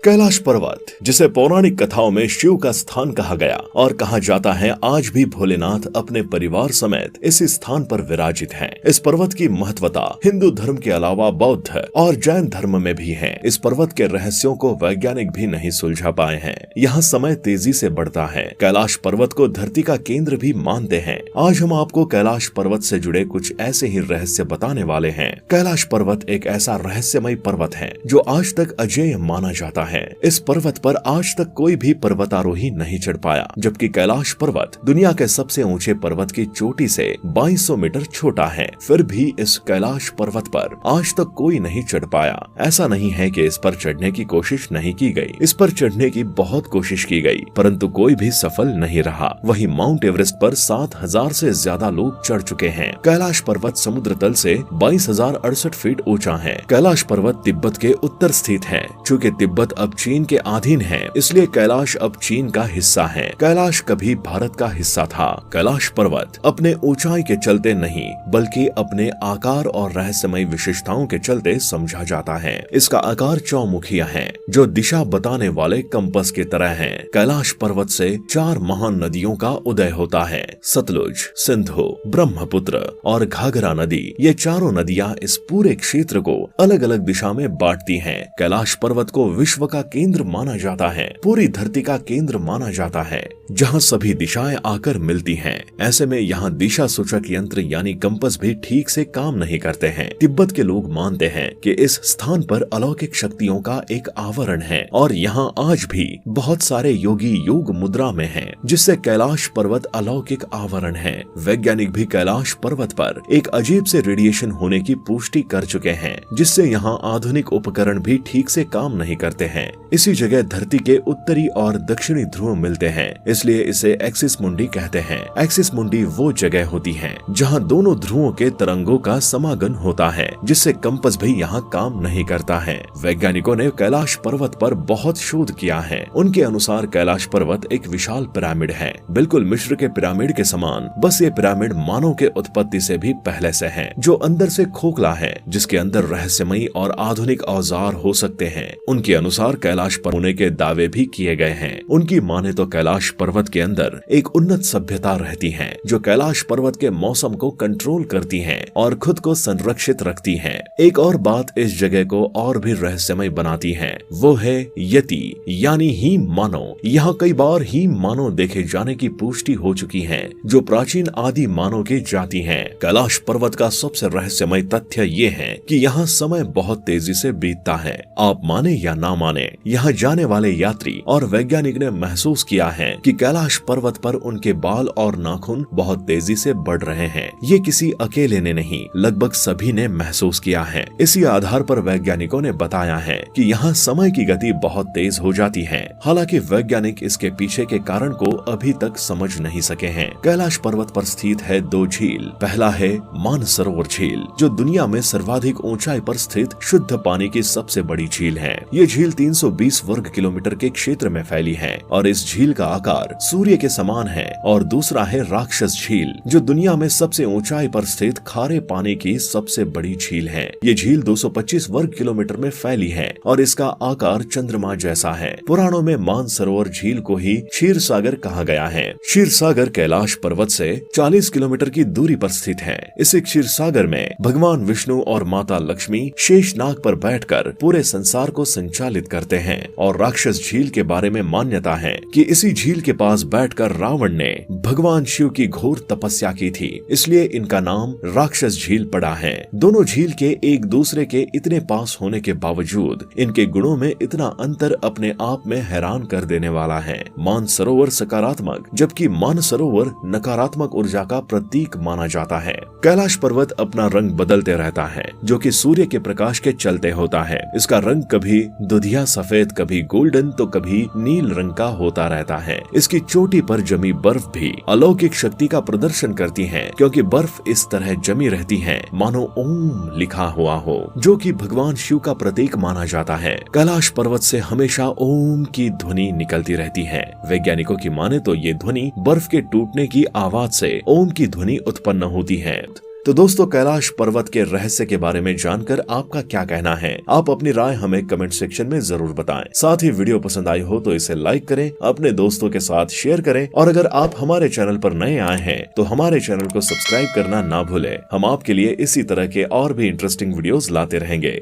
कैलाश पर्वत, जिसे पौराणिक कथाओं में शिव का स्थान कहा गया और कहा जाता है, आज भी भोलेनाथ अपने परिवार समेत इस स्थान पर विराजित हैं। इस पर्वत की महत्वता हिंदू धर्म के अलावा बौद्ध और जैन धर्म में भी है। इस पर्वत के रहस्यों को वैज्ञानिक भी नहीं सुलझा पाए हैं। यहाँ समय तेजी से बढ़ता है। कैलाश पर्वत को धरती का केंद्र भी मानते हैं। आज हम आपको कैलाश पर्वत से जुड़े कुछ ऐसे ही रहस्य बताने वाले हैं। कैलाश पर्वत एक ऐसा रहस्यमय पर्वत है जो आज तक अजेय माना जाता है। इस पर्वत पर आज तक कोई भी पर्वतारोही नहीं चढ़ पाया, जबकि कैलाश पर्वत दुनिया के सबसे ऊंचे पर्वत की चोटी से 2200 मीटर छोटा है। फिर भी इस कैलाश पर्वत पर आज तक कोई नहीं चढ़ पाया। ऐसा नहीं है कि इस पर चढ़ने की कोशिश नहीं की गई। इस पर चढ़ने की बहुत कोशिश की गई, परंतु कोई भी सफल नहीं रहा। वहीं माउंट एवरेस्ट पर 7000 से ज्यादा लोग चढ़ चुके हैं। कैलाश पर्वत समुद्र तल से 22,068 फीट ऊंचा है। कैलाश पर्वत तिब्बत के उत्तर स्थित है। चूँकि तिब्बत अब चीन के अधीन है, इसलिए कैलाश अब चीन का हिस्सा है। कैलाश कभी भारत का हिस्सा था। कैलाश पर्वत अपने ऊंचाई के चलते नहीं, बल्कि अपने आकार और रहस्यमय विशेषताओं के चलते समझा जाता है। इसका आकार चौमुखिया है, जो दिशा बताने वाले कंपस की तरह है। कैलाश पर्वत से 4 महान नदियों का उदय होता है। सतलुज, सिंधु, ब्रह्मपुत्र और घाघरा नदी। ये चारों नदियां इस पूरे क्षेत्र को अलग अलग दिशा में बांटती हैं। कैलाश पर्वत को विश्व का केंद्र माना जाता है, पूरी धरती का केंद्र माना जाता है, जहां सभी दिशाएं आकर मिलती हैं। ऐसे में यहाँ दिशा सूचक यंत्र यानी कंपस भी ठीक से काम नहीं करते हैं। तिब्बत के लोग मानते हैं कि इस स्थान पर अलौकिक शक्तियों का एक आवरण है और यहाँ आज भी बहुत सारे योगी योग मुद्रा में हैं, जिससे कैलाश पर्वत अलौकिक आवरण है। वैज्ञानिक भी कैलाश पर्वत पर एक अजीब से रेडिएशन होने की पुष्टि कर चुके हैं, जिससे यहाँ आधुनिक उपकरण भी ठीक से काम नहीं करते हैं। इसी जगह धरती के उत्तरी और दक्षिणी ध्रुव मिलते हैं, इसलिए इसे एक्सिस मुंडी कहते हैं। एक्सिस मुंडी वो जगह होती है जहां दोनों ध्रुवों के तरंगों का समागम होता है, जिससे कंपस भी यहाँ काम नहीं करता है। वैज्ञानिकों ने कैलाश पर्वत पर बहुत शोध किया है। उनके अनुसार कैलाश पर्वत एक विशाल पिरामिड है, बिल्कुल मिस्र के पिरामिड के समान। बस ये पिरामिड मानव के उत्पत्ति से भी पहले से है, जो अंदर से खोखला है, जिसके अंदर रहस्यमयी और आधुनिक औजार हो सकते हैं। उनके अनुसार कैलाश पर होने के दावे भी किए गए हैं। उनकी माने तो कैलाश पर्वत के अंदर एक उन्नत सभ्यता रहती है, जो कैलाश पर्वत के मौसम को कंट्रोल करती है और खुद को संरक्षित रखती है। एक और बात इस जगह को और भी रहस्यमय बनाती है, वो है यति यानी हीम मानव। यहाँ कई बार हीम मानव देखे जाने की पुष्टि हो चुकी है, जो प्राचीन आदि मानव की जाति है। कैलाश पर्वत का सबसे रहस्यमय तथ्य ये है कि यहाँ समय बहुत तेजी से बीतता है। आप माने या ना माने, यहाँ जाने वाले यात्री और वैज्ञानिक ने महसूस किया है कि कैलाश पर्वत पर उनके बाल और नाखून बहुत तेजी से बढ़ रहे हैं। ये किसी अकेले ने नहीं, लगभग सभी ने महसूस किया है। इसी आधार पर वैज्ञानिकों ने बताया है कि यहाँ समय की गति बहुत तेज हो जाती है। हालांकि वैज्ञानिक इसके पीछे के कारण को अभी तक समझ नहीं सके हैं। कैलाश पर्वत पर स्थित है 2 झील। पहला है मानसरोवर झील, जो दुनिया में सर्वाधिक ऊंचाई पर स्थित शुद्ध पानी की सबसे बड़ी झील है। ये झील 320 वर्ग किलोमीटर के क्षेत्र में फैली है और इस झील का आकार सूर्य के समान है। और दूसरा है राक्षस झील, जो दुनिया में सबसे ऊंचाई पर स्थित खारे पानी की सबसे बड़ी झील है। ये झील 225 वर्ग किलोमीटर में फैली है और इसका आकार चंद्रमा जैसा है। पुराणों में मानसरोवर झील को ही क्षीर सागर कहा गया है। क्षीर सागर कैलाश पर्वत से 40 किलोमीटर की दूरी पर स्थित है। इस क्षीर सागर में भगवान विष्णु और माता लक्ष्मी शेषनाग पर बैठकर पूरे संसार को संचालित करते हैं। और राक्षस झील के बारे में मान्यता है कि इसी झील के पास बैठकर रावण ने भगवान शिव की घोर तपस्या की थी, इसलिए इनका नाम राक्षस झील पड़ा है। दोनों झील के एक दूसरे के इतने पास होने के बावजूद इनके गुणों में इतना अंतर अपने आप में हैरान कर देने वाला है। मानसरोवर सकारात्मक, जबकि मानसरोवर नकारात्मक ऊर्जा का प्रतीक माना जाता है। कैलाश पर्वत अपना रंग बदलते रहता है, जो कि सूर्य के प्रकाश के चलते होता है। इसका रंग कभी दुधिया सफेद, कभी गोल्डन तो कभी नील रंग का होता रहता है। इसकी चोटी पर जमी बर्फ भी अलौकिक शक्ति का प्रदर्शन करती है, क्योंकि बर्फ इस तरह जमी रहती है मानो ओम लिखा हुआ हो, जो कि भगवान शिव का प्रतीक माना जाता है। कैलाश पर्वत से हमेशा ओम की ध्वनि निकलती रहती है। वैज्ञानिकों की माने तो ये ध्वनि बर्फ के टूटने की आवाज से ओम की ध्वनि उत्पन्न होती है। तो दोस्तों, कैलाश पर्वत के रहस्य के बारे में जानकर आपका क्या कहना है? आप अपनी राय हमें कमेंट सेक्शन में जरूर बताएं। साथ ही वीडियो पसंद आई हो तो इसे लाइक करें, अपने दोस्तों के साथ शेयर करें और अगर आप हमारे चैनल पर नए आए हैं तो हमारे चैनल को सब्सक्राइब करना ना भूलें। हम आपके लिए इसी तरह के और भी इंटरेस्टिंग वीडियोस लाते रहेंगे।